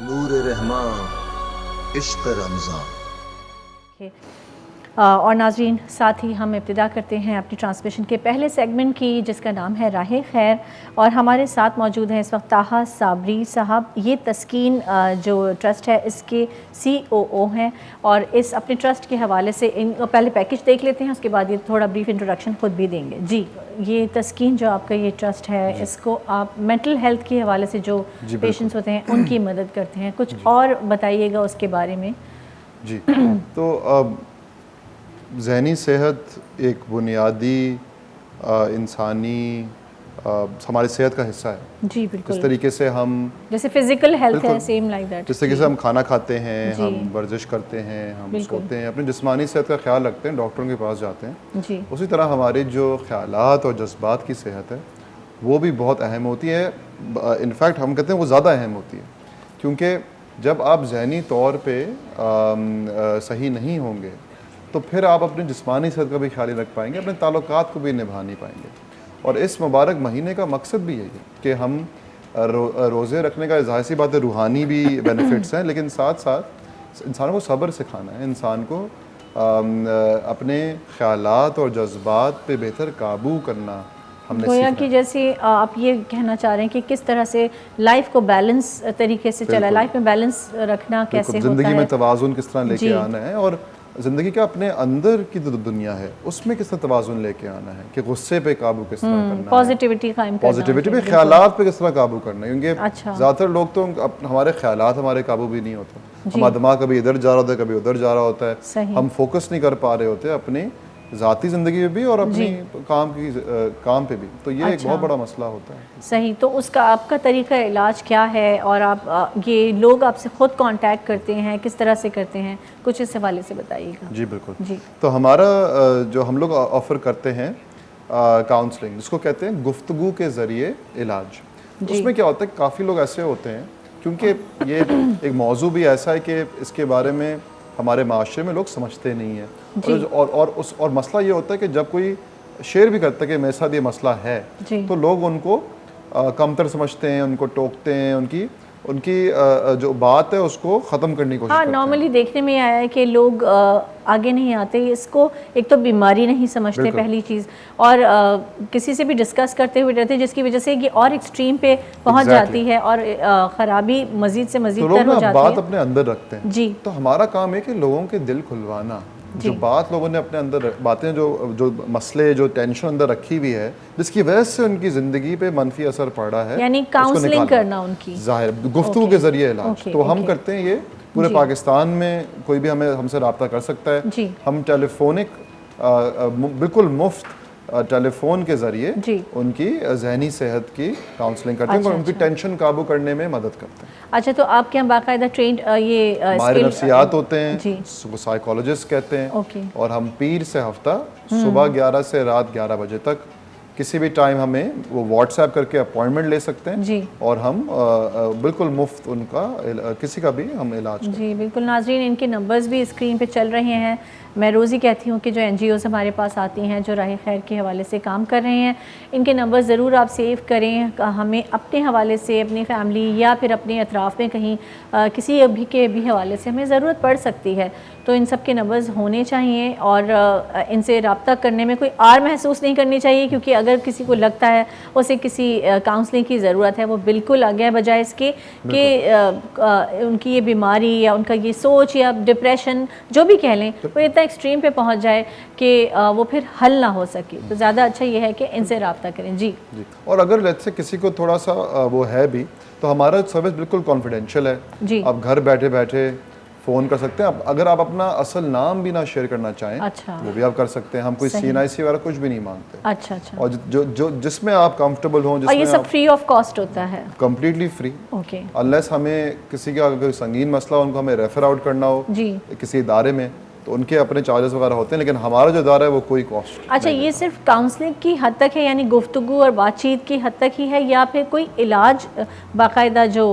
नूर रहमा इश्क रमज़ान। और नाज़रीन, साथ ही हम इब्तिदा करते हैं अपनी ट्रांसमिशन के पहले सेगमेंट की, जिसका नाम है राह खैर। और हमारे साथ मौजूद हैं इस वक्त ताहा साबरी साहब। ये तस्कीन जो ट्रस्ट है इसके COO हैं और इस अपने ट्रस्ट के हवाले से इन पहले पैकेज देख लेते हैं, उसके बाद ये थोड़ा ब्रीफ इंट्रोडक्शन खुद भी देंगे। जी, ये तस्कीन जो आपका ये ट्रस्ट है, इसको आप मेंटल हेल्थ के हवाले से जो पेशेंट्स होते हैं उनकी मदद करते हैं, कुछ और बताइएगा उसके बारे में। जी, तो ज़हनी सेहत एक बुनियादी इंसानी हमारी सेहत का हिस्सा है। जी बिल्कुल। इस तरीके से हम जैसे फिजिकल हेल्थ है, सेम लाइक दैट। जिस तरीके से हम खाना खाते हैं, हम वर्जिश करते हैं, हम सोते हैं, अपनी जिस्मानी सेहत का ख्याल रखते हैं, डॉक्टरों के पास जाते हैं जी, उसी तरह हमारे जो ख्यालात और जज्बात की सेहत है वो भी बहुत अहम होती है। इनफैक्ट हम कहते हैं वो ज़्यादा अहम होती है, क्योंकि जब आप ज़हनी तौर पे सही नहीं होंगे तो फिर आप अपनी जिस्मानी सेहत का भी ख्याल नहीं रख पाएंगे, अपने ताल्लुकात को भी निभा नहीं पाएंगे। और इस मुबारक महीने का मकसद भी यही है कि हम रोज़े रखने का, ज़ाहिर सी बात है रूहानी भी बेनिफिट्स हैं, लेकिन साथ साथ इंसान को सब्र सिखाना है, इंसान को अपने ख़यालात और जज्बात पे बेहतर काबू करना हमने गोया सीखना कि है। जैसे आप ये कहना चाह रहे हैं कि किस तरह से लाइफ को बैलेंस तरीके से चला, लाइफ में बैलेंस रखना कैसे होता ज़िंदगी है, में तवाज़ुन किस तरह लेके जी। आना है, और ज़िंदगी का अपने अंदर की जो दुनिया है उसमें किस तरह तवाज़ुन लेके आना है, कि गुस्से पे काबू किस तरह करना है, पॉजिटिविटी कायम करना। पॉजिटिविटी पे, बिल्कुल। ख्यालात पे किस तरह काबू करना है, क्योंकि अच्छा। ज़्यादातर लोग तो हमारे ख्यालात हमारे काबू भी नहीं होते, हमारा दिमाग कभी इधर जा रहा होता है, कभी उधर जा रहा होता है, सही। हम फोकस नहीं कर पा रहे होते अपनी ज़ाती ज़िंदगी में भी और अपनी काम पे भी। तो ये एक बहुत बड़ा मसला होता है। सही। तो उसका आपका तरीका इलाज क्या है, और आप ये लोग आपसे ख़ुद कांटेक्ट करते हैं, किस तरह से करते हैं, कुछ इस हवाले से बताइएगा। जी बिल्कुल। जी। तो हमारा जो हम लोग ऑफ़र करते हैं काउंसलिंग, जिसको कहते हैं गुफ्तगू के ज़रिए इलाज। उसमें क्या होता है, काफ़ी लोग ऐसे होते हैं, क्योंकि ये एक मौजू भी ऐसा है कि इसके बारे में हमारे माशरे में लोग समझते नहीं हैं, और मसला ये होता है कि जब कोई शेयर भी करता है कि मेरे साथ ये मसला है, तो लोग उनको कमतर समझते हैं, उनको टोकते हैं, उनकी जो बात है उसको ख़त्म करने की कोशिश करते हैं। नॉर्मली देखने में आया है कि लोग आगे नहीं आते, इसको एक तो बीमारी नहीं समझते पहली चीज़, और किसी से भी डिस्कस करते हुए रहते हैं, जिसकी वजह से ये और एक्सट्रीम पे पहुंच जाती है और ख़राबी मज़ीद से मज़ीद तर हो जाती है। बात अपने अंदर रखते हैं। जी। तो हमारा काम है कि लोगों के दिल खुलवाना, जो बात लोगों ने अपने अंदर, बातें जो मसले, जो टेंशन अंदर रखी हुई है, जिसकी वजह से उनकी ज़िंदगी पे मनफी असर पड़ा है, यानी काउंसलिंग करना उनकी, जाहिर गुफ्तगू के ज़रिए इलाज। तो हम करते हैं ये पूरे पाकिस्तान में, कोई भी हमसे रब्ता कर सकता है। हम टेलीफोनिक बिल्कुल मुफ्त टेलीफोन के ज़रिए उनकी ज़हनी सेहत की काउंसलिंग करते हैं और उनकी टेंशन काबू करने में मदद करते हैं। अच्छा, तो आपके यहाँ बाकायदा ट्रेंड ये हमारे नफ्सियात होते हैं, साइकोलॉजिस्ट कहते हैं, और हम पीर से हफ्ता सुबह 11 से रात 11 बजे तक किसी भी टाइम हमें वो व्हाट्सएप करके अपॉइंटमेंट ले सकते हैं, और हम बिल्कुल मुफ्त उनका किसी का भी हम इलाज करते हैं। जी बिल्कुल। नाज़रीन, इनके नंबर्स भी स्क्रीन पे चल रहे हैं। मैं रोज़ ही कहती हूँ कि जो NGOs हमारे पास आती हैं, जो राह खैर के हवाले से काम कर रहे हैं, इनके नंबर ज़रूर आप सेव करें। हमें अपने हवाले से, अपनी फैमिली या फिर अपने अतराफ़ में कहीं किसी अभी के भी हवाले से हमें ज़रूरत पड़ सकती है, तो इन सब के नंबर्स होने चाहिए और इनसे रब्ता करने में कोई आर महसूस नहीं करनी चाहिए, क्योंकि अगर किसी को लगता है उसे किसी काउंसलिंग की ज़रूरत है, वो बिल्कुल आगे, बजाय इसके कि उनकी ये बीमारी या उनका ये सोच या डिप्रेशन जो भी कह लें, वो इतना एक्सट्रीम पे पहुंच जाए कि वो फिर हल ना हो सके। तो ज़्यादा अच्छा ये है कि इनसे रब्ता करें। जी। और अगर लेट्स से किसी को थोड़ा सा वो है भी, तो हमारा सर्विस बिल्कुल कॉन्फिडेंशियल है। आप घर बैठे बैठे फ़ोन कर सकते हैं। अगर आप अपना असल नाम भी ना शेयर करना चाहें, वो भी आप कर सकते हैं। हम कोई CNIC वगैरह कुछ भी नहीं मांगते। अच्छा। और जो जिसमें आप कंफर्टेबल हों, और ये सब फ्री ऑफ कॉस्ट होता है? Completely free. ओके। अनलेस हमें किसी का अगर संगीन मसला हो, उनको हमें रेफर आउट करना हो किसी इदारे में, तो उनके अपने चार्जेस वगैरह होते हैं, लेकिन हमारा जो इदारा है वो कोई कॉस्ट। अच्छा, ये सिर्फ काउंसलिंग की हद तक है, यानी गुफ्तगू और बातचीत की हद तक ही है, या फिर कोई इलाज बाकायदा जो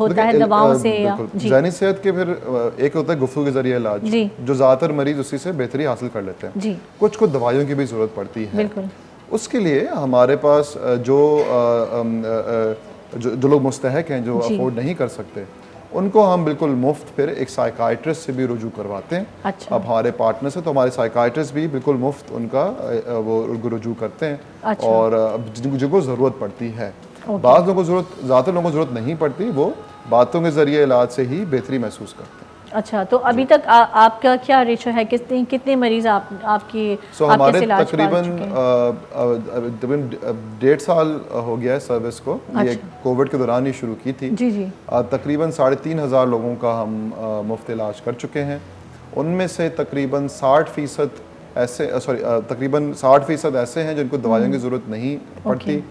होता है दवाओं से? या ज़हनी सेहत के फिर एक होता है गुफ्तगू के जरिए इलाज, जो ज़्यादातर मरीज उसी से बेहतरी हासिल कर लेते हैं। कुछ दवाइयों की भी ज़रूरत पड़ती है। उसके लिए हमारे पास जो लोग मुस्तहक हैं, जो अफोर्ड नहीं कर सकते, उनको हम बिल्कुल मुफ्त फिर एक साइकाइट्रिस्ट से भी रुजू करवाते हैं। अच्छा। अब हमारे पार्टनर से तो हमारे साइकाइट्रिस्ट भी बिल्कुल मुफ्त उनका वो रुजू करते हैं। अच्छा। और जिनको ज़रूरत पड़ती है, बाद लोगों को ज़्यादातर लोगों को ज़रूरत नहीं पड़ती, वो बातों के ज़रिए इलाज से ही बेहतरी महसूस करते हैं। अच्छा, तो अभी तक आपका क्या रेशो है, कितने मरीज आपकी हमारे आपके इलाज तकरीबन पा चुके हैं? 1.5 साल हो गया है सर्विस को। ये अच्छा। कोविड के दौरान ही शुरू की थी। जी जी। तकरीबन 3,500 लोगों का हम मुफ्त इलाज कर चुके हैं। उनमें से तकरीबन 60% ऐसे तकरीबन 60% ऐसे हैं जिनको दवाइयों की ज़रूरत नहीं पड़ती,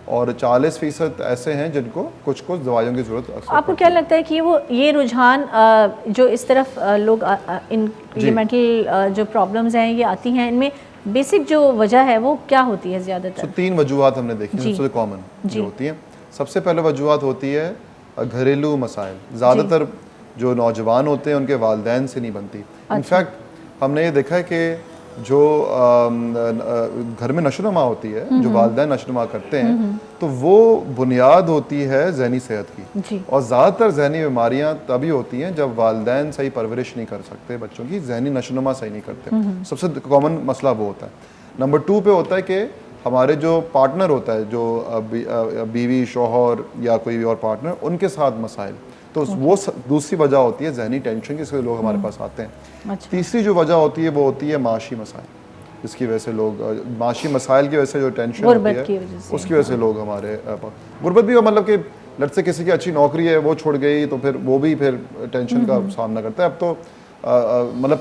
और 40% ऐसे हैं जिनको कुछ दवाइयों की ज़रूरत अक्सर आपको क्या लगता है कि ये रुझान जो इस तरफ लोग ये मेंटल जो प्रॉब्लम्स हैं ये आती हैं, इनमें बेसिक जो वजह है वो क्या होती है ज़्यादातर? 3 वजूहत हमने देखी सबसे कॉमन जो होती हैं। सबसे पहले वजूहत होती है घरेलू मसाइल। ज़्यादातर जो नौजवान होते हैं उनके वालिदैन से नहीं बनती। इनफैक्ट हमने ये देखा है कि जो घर में नशोनुमा होती है, जो वालिदैन नशोनुमा करते हैं, तो वो बुनियाद होती है जहनी सेहत की। और ज़्यादातर जहनी बीमारियां तभी होती हैं जब वालिदैन सही परवरिश नहीं कर सकते बच्चों की, जहनी नशोनुमा सही नहीं करते। सबसे कॉमन मसला वो होता है। नंबर 2 पे होता है कि हमारे जो पार्टनर होता है, जो बीवी शौहर या कोई भी और पार्टनर, उनके साथ मसाइल, तो वो दूसरी वजह होती है जहनी टेंशन की, इसलिए लोग हमारे पास आते हैं। अच्छा। तीसरी जो वजह होती है वो होती है माशी मसाइल, जिसकी वजह से लोग माशी मसाइल की वजह से जो टेंशन होती है उसकी वजह से लोग हमारे गुर्बत भी, मतलब कि लट से किसी की अच्छी नौकरी है वो छुड़ गई तो फिर वो भी फिर टेंशन का सामना करता है। अब तो मतलब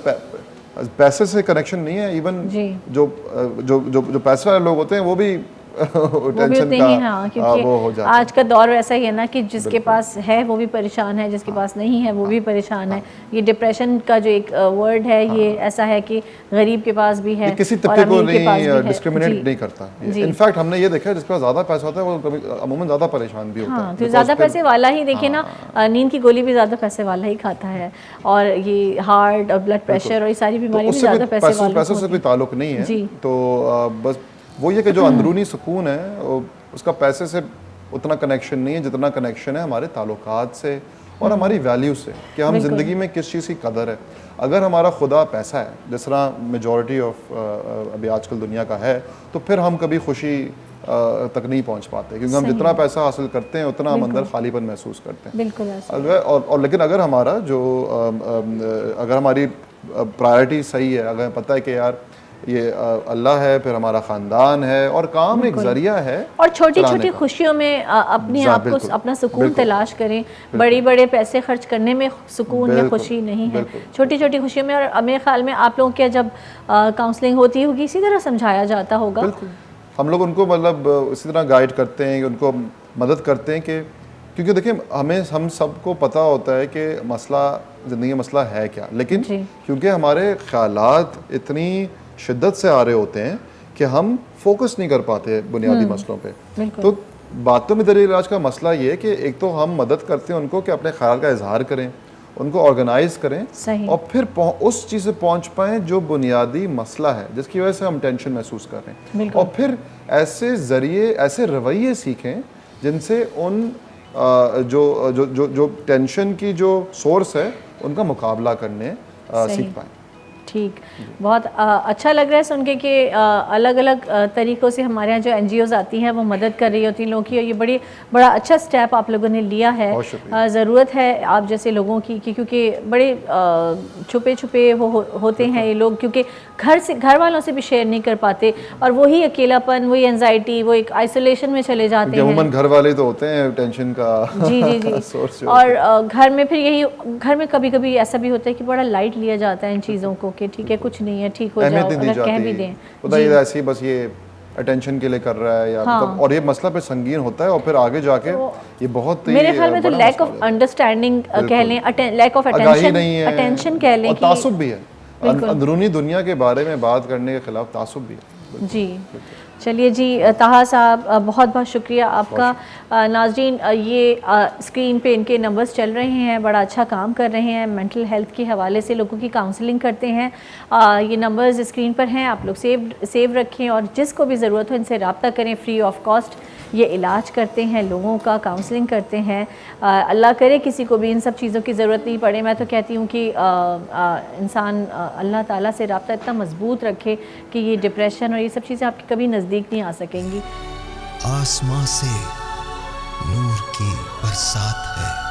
पैसे से कनेक्शन नहीं है, इवन जो पैसे वाले लोग होते हैं वो भी टेंशन का हाँ, क्योंकि वो हो जाता है। आज का दौर ऐसा ही है ना कि जिसके पास है वो भी परेशान है, जिसके पास नहीं है वो भी परेशान है। ये डिप्रेशन का जो एक वर्ड है ये ऐसा है कि गरीब के पास भी है, किसी तबके को नहीं डिस्क्रिमिनेट नहीं करता। इनफैक्ट हमने ये देखा है जिसके पास ज़्यादा पैसा होता है वो कभी अमूमन ज़्यादा परेशान भी होता है। तो ज़्यादा पैसे वाला ही देखिए ना, नींद की गोली भी ज़्यादा पैसे वाला ही खाता है, और ये हार्ट और ब्लड प्रेशर और ये सारी बीमारी भी ज़्यादा पैसे से कोई ताल्लुक नहीं है। तो बस वो ये कि जो अंदरूनी सुकून है उसका पैसे से उतना कनेक्शन नहीं है जितना कनेक्शन है हमारे ताल्लुकात से और हमारी वैल्यू से, कि हम ज़िंदगी में किस चीज़ की कदर है। अगर हमारा खुदा पैसा है, जिस तरह मेजॉरिटी ऑफ अभी आजकल दुनिया का है, तो फिर हम कभी खुशी तक नहीं पहुंच पाते, क्योंकि हम जितना पैसा हासिल करते हैं उतना हम अंदर खालीपन महसूस करते हैं। बिल्कुल। और लेकिन अगर हमारा जो अगर हमारी प्रायोरिटी सही है, अगर पता है कि यार ये अल्लाह है, फिर हमारा ख़ानदान है और काम एक ज़रिया है, और छोटी छोटी खुशियों में अपने आप को अपना सुकून तलाश करें। बड़े बड़े पैसे खर्च करने में सुकून या खुशी नहीं है, छोटी छोटी खुशियों में। और मेरे ख्याल में आप लोगों के जब काउंसलिंग होती होगी इसी तरह समझाया जाता होगा। हम लोग उनको मतलब इसी तरह गाइड करते हैं, उनको मदद करते हैं कि क्योंकि देखिए हम सबको पता होता है कि मसला ज़िंदगी में मसला है क्या, लेकिन क्योंकि हमारे ख़यालात इतनी शिद्दत से आ रहे होते हैं कि हम फोकस नहीं कर पाते बुनियादी मसलों पे। तो बातों में दरील इलाज का मसला ये है कि एक तो हम मदद करते हैं उनको कि अपने ख्याल का इजहार करें, उनको ऑर्गेनाइज करें और फिर उस चीज़ से पहुंच पाएँ जो बुनियादी मसला है जिसकी वजह से हम टेंशन महसूस कर रहे हैं, और फिर ऐसे ज़रिए ऐसे रवैये सीखें जिनसे उन जो जो जो जो टेंशन की जो सोर्स है उनका मुकाबला करने सीख पाएँ। ठीक, बहुत अच्छा लग रहा है सुन के कि अलग अलग तरीक़ों से हमारे यहाँ जो NGOs आती हैं वो मदद कर रही होती हैं लोगों की, और ये बड़ा अच्छा स्टेप आप लोगों ने लिया है। ज़रूरत है आप जैसे लोगों की क्योंकि बड़े छुपे छुपे वो होते हैं ये लोग, क्योंकि घर वालों से भी शेयर नहीं कर पाते, और वही अकेलापन, वही एंजाइटी, वो एक आइसोलेशन में चले जाते हैं। घर वाले तो होते हैं टेंशन का जी सोर्स। और घर में फिर यही, घर में कभी कभी ऐसा भी होता है कि बड़ा लाइट लिया जाता है इन चीज़ों को कि ठीक है कुछ नहीं है, ठीक हो जाओ, अगर कह भी दें बताइए ऐसे ही बस ये अटेंशन के लिए कर रहा है या मतलब, और ये मसला पे संगीन होता है और फिर आगे जाके ये बहुत मेरे ख्याल में तो लैक ऑफ अंडरस्टैंडिंग कह लें, लैक ऑफ अटेंशन कह लें, तासुब भी है, अंदरूनी दुनिया के बारे में बात करने के खिलाफ तासुब भी है। जी चलिए जी, ताहा साहब बहुत बहुत शुक्रिया आपका। नाज़रीन, ये स्क्रीन पे इनके नंबर्स चल रहे हैं, बड़ा अच्छा काम कर रहे हैं, मेंटल हेल्थ के हवाले से लोगों की काउंसलिंग करते हैं। ये नंबर्स स्क्रीन पर हैं, आप लोग सेव रखें और जिसको भी ज़रूरत हो इनसे रब्ता करें फ्री ऑफ कॉस्ट। ये इलाज करते हैं लोगों का, काउंसलिंग करते हैं। अल्लाह करे किसी को भी इन सब चीज़ों की ज़रूरत नहीं पड़े। मैं तो कहती हूँ कि इंसान अल्लाह ताला से रब्ता इतना मजबूत रखे कि ये डिप्रेशन और ये सब चीज़ें आपके कभी नज़दीक नहीं आ सकेंगी। आसमां से नूर की बरसात है।